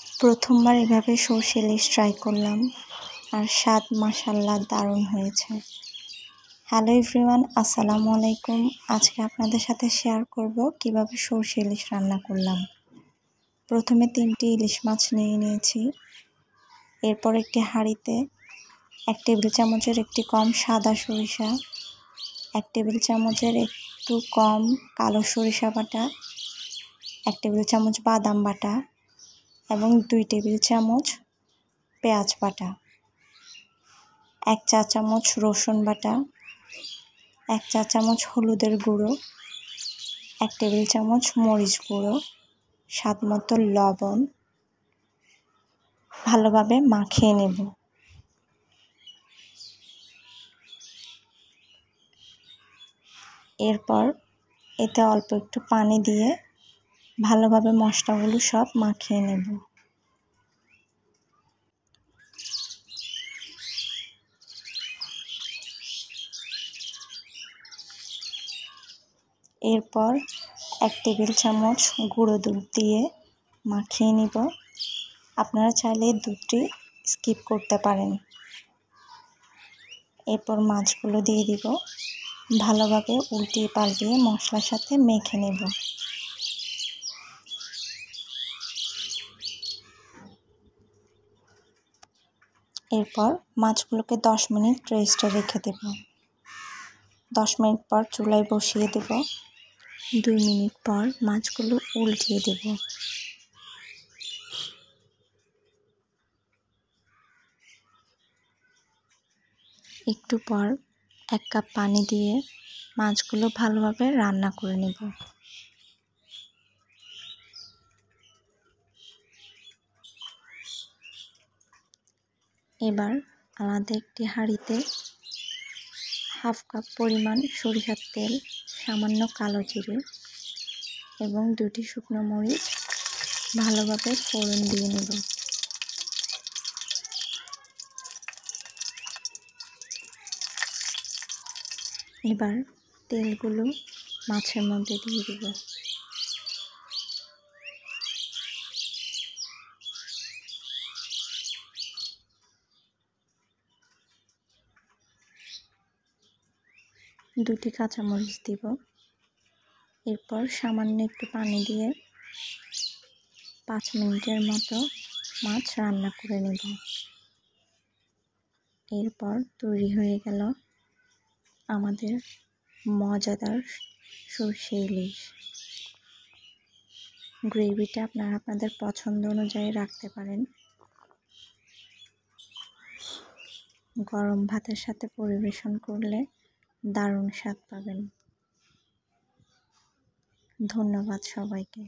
প্রথমবার এভাবে সর্ষে ইলিশ ট্রাই করলাম, আর স্বাদ মাশাআল্লাহ দারুণ হয়েছে। হ্যালো এভরিওয়ান, আসসালামু আলাইকুম। আজকে আপনাদের সাথে শেয়ার করব কিভাবে সর্ষে ইলিশ রান্না করলাম। প্রথমে 3টি ইলিশ মাছ নিয়ে নিয়েছি। এরপর একটি হাঁড়িতে 1 টেবিল চামচের একটি কম সাদা সরিষা, 1 টেবিল চামচের একটু কম কালো সরিষা বাটা, 1 টেবিল চামচ বাদাম বাটা এবং 2 টেবিল চামচ পেঁয়াজ বাটা, 1 চা চামচ রসুন বাটা, 1 চা চামচ হলুদের গুঁড়ো, 1 টেবিল চামচ মরিচ গুঁড়ো, স্বাদমতো লবণ ভালোভাবে মাখিয়ে নেব। এরপর এতে অল্প একটু পানি দিয়ে ভালোভাবে মশলাগুলো সব মাখিয়ে নেব। এরপর 1 টেবিল চামচ গুঁড়ো দুধ দিয়ে মাখিয়ে নিব। আপনারা চাইলে দুধটি স্কিপ করতে পারেন। এরপর মাছগুলো দিয়ে দিব, ভালোভাবে উল্টিয়ে পাল্টিয়ে মশলার সাথে মেখে নেব। এরপর মাছগুলোকে 10 মিনিট রেস্টে রেখে দেব। 10 মিনিট পর চুলায় বসিয়ে দেব। 2 মিনিট পর মাছগুলো উল্টিয়ে দেব। একটু পর 1 কাপ পানি দিয়ে মাছগুলো ভালোভাবে রান্না করে নেব। এবার আলাদা একটি হাঁড়িতে 1/2 কাপ পরিমাণ সরিষার তেল, সামান্য কালো জিরে এবং 2টি শুকনো মরিচ ভালোভাবে ফোড়ন দিয়ে নেব। এবার তেলগুলো মাছের মধ্যে দিয়ে দেব। দুটি কাঁচামরিচ দিব। এরপর সামান্য একটু পানি দিয়ে 5 মিনিটের মতো মাছ রান্না করে নেব। এরপর তৈরি হয়ে গেল আমাদের মজাদার সর্ষে ইলিশ। গ্রেভিটা আপনারা আপনাদের পছন্দ অনুযায়ী রাখতে পারেন। গরম ভাতের সাথে পরিবেশন করলে দারুণ স্বাদ পাবেন। ধন্যবাদ সবাইকে।